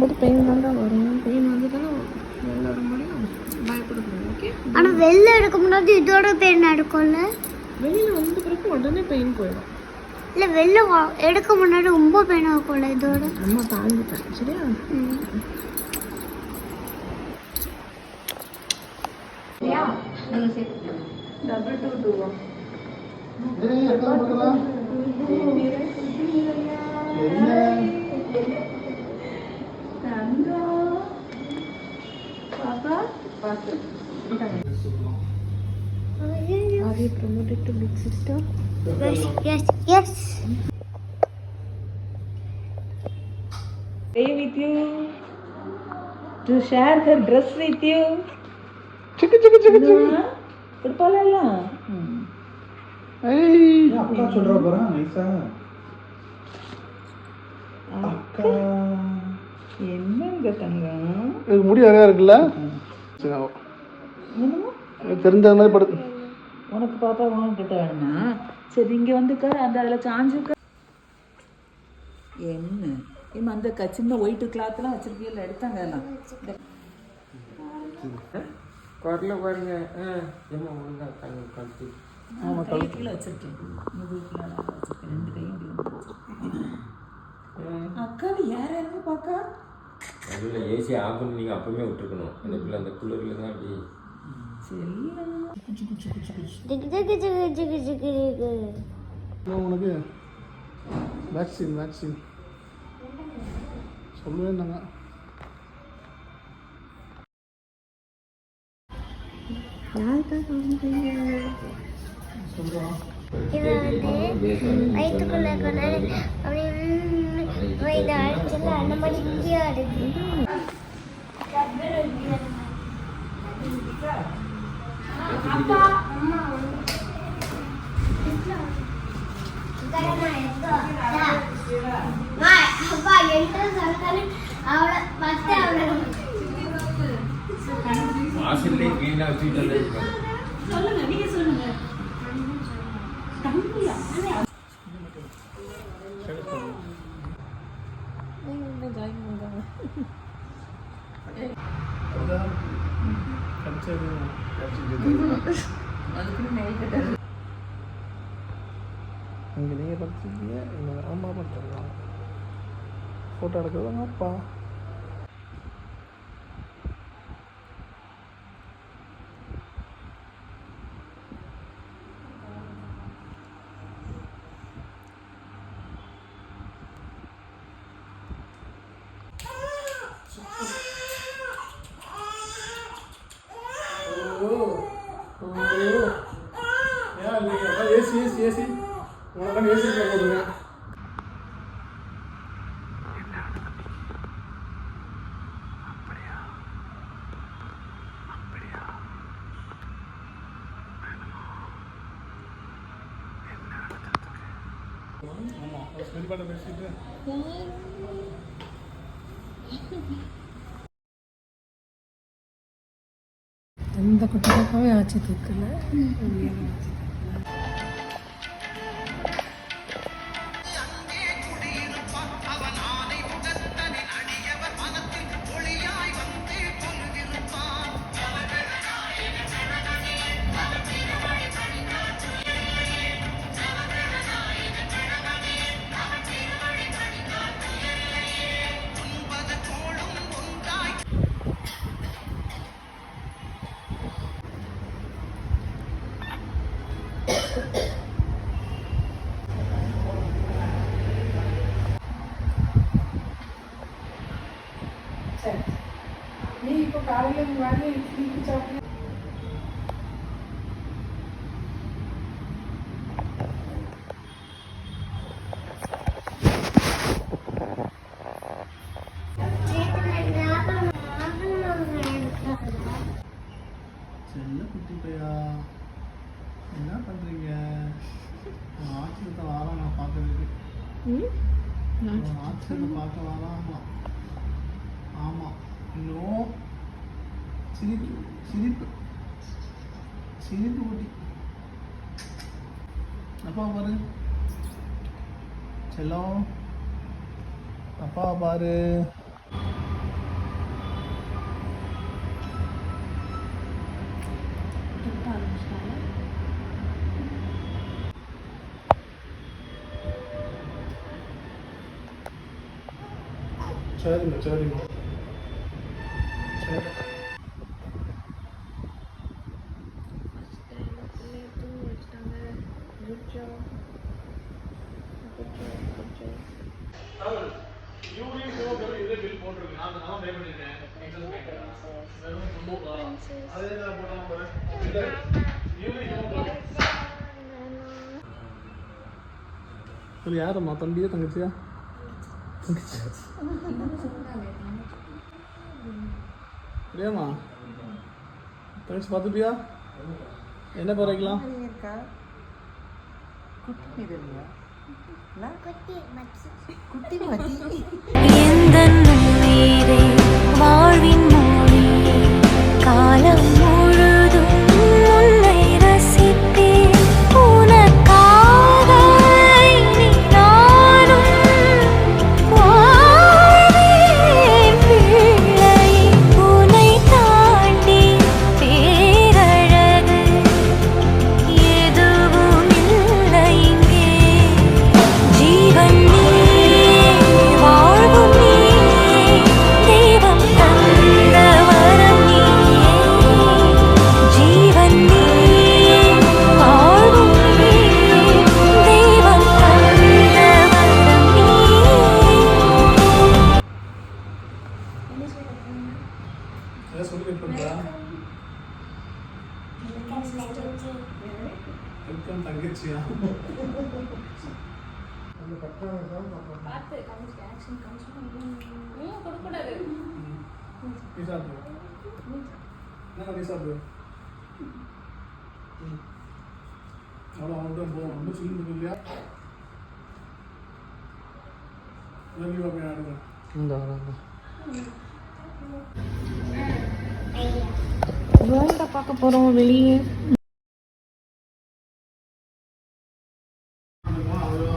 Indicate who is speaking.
Speaker 1: வரும்போது பெயின் தான் வரும். பெயின் வந்து தானே வெளில வர முடியும். பயப்படக்கூடாது. ஓகே.
Speaker 2: ஆனால் வெளில எடுக்க முன்னாடி இதோட பெயின் எடுக்கும்ல.
Speaker 1: வெளியில் வந்த பிறகு உடனே பெயின் போயிடும்.
Speaker 2: இல்லை வெளில எடுக்க முன்னாடி ரொம்ப பெயின் ஆகும்ல இதோட.
Speaker 1: அம்மா தாங்கிட்டேன். சரியா? Double 2 Are you promoted to big sister?
Speaker 2: Yes.
Speaker 3: Stay with you. To share her dress with you.
Speaker 1: Chicken.
Speaker 3: Pala.
Speaker 1: Hey.
Speaker 4: Akka சொல்றா பாரு நைஸா. அக்கா
Speaker 3: என்னங்க தங்கம்?
Speaker 1: இது முடி நிறையா இருக்குல்ல? தெரிஞ்ச மாதிரி படுத்து.
Speaker 3: உனக்கு பாப்பா வாங்கிட்ட வேணுமா? சரி இங்கே வந்துக்க. அந்த அதில் சாஞ்சுக்க. என்ன இம்மா அந்த சின்ன ஒயிட்டு கிளாத்லாம் வச்சிருக்கீங்களா? எடுத்தாங்க எல்லாம்
Speaker 4: குரல பாருங்க. ஏமா ஒழுங்கா கழுத்து.
Speaker 3: ஆமாம் கைக்குள்ளே வச்சிருக்கேன். முதுகுக்குள்ள வச்சிருக்கேன். 2 கையும் அக்காவை யாரும் பார்க்கா.
Speaker 4: அதில் ஏசி ஆஃப் பண்ணி நீங்கள் அப்பவுமே விட்டுருக்கணும். எனக்குள்ள அந்த குளிரில் தான் அப்படி
Speaker 1: உனக்கு வேக்சின் சொல்லுவேன் நாங்கள். சொல்கிறோம்.
Speaker 2: இது வந்து வயிற்றுக்குள்ள அப்படி இதை அடிச்சல அந்த மாதிரி இங்கேயா இருக்கு. அப்பா அம்மா அப்பா என்று சொல்லிட்டாரு. அவளை பத்து அவளை
Speaker 4: வாசல்லே க்ளீனாக வச்சுக்கிட்டு
Speaker 3: சொல்லுங்க. நீங்கள் சொல்லுங்க.
Speaker 1: அங்கே நீங்கள் படிச்சிருக்கீங்க. என்னோட அம்மா பண்ணுறாங்க. ஃபோட்டோ எடுக்கிறதாங்க அப்பா. ஏசி உனக்கு ஏசி போடுங்க. எந்த குட்டப்பாவே ஆச்சு தூக்கல. நீ இப்போ காலையில் வாங்கி இட்லி சாப்பிட்டு செல்ல குட்டி பையா என்ன பண்ணுறீங்க? ஆச்சரியத்தை வாரம் நான் பார்க்கறதுக்கு. ஆச்சரியத்தை பார்க்க வாராமா. ஆமாம் இன்னும் சிரிப்பு குட்டி. அப்பா பாரு செல்லம். அப்பா பாரு. சரிம்மா சரிம்மா சரி இது யாரம்மா தம்பியா தங்கச்சியா இல்லையாம்மா தங்கச்சி பார்த்துப்பியா என்ன பேர் வைக்கலாம்
Speaker 5: வாழ்வின் மொழியே காலம் முழுதும் உன்னை ரசித்தேன் உனக்காக இனி நானும் வாழ்வேன் பிள்ளை உன்னை தாண்டி பேரழகு எதுவும் இல்லை இங்கே ஜீவன் நீயே வாழ்வும் நீயே தெய்வம் தந்த வரம் நீயே ஜீவன் நீயே வாழ்வும் நீயே தெய்வம் தந்த வரம் நீயே
Speaker 1: ஏன் சொல்லி வைப்பா வெல்கம் தங்கச்சியா அந்த கட்டாயம் நீ சாப்பிடு என்ன நீ சாப்பிடு அவ்வளோ அவன்கிட்ட போகும் ரொம்ப சொல்லி இல்லையா வெளியே போய் ஆடுங்க இந்த
Speaker 3: வேர்ல்டை பார்க்க போகிறோம் வெளியே.
Speaker 1: அவ்வளோ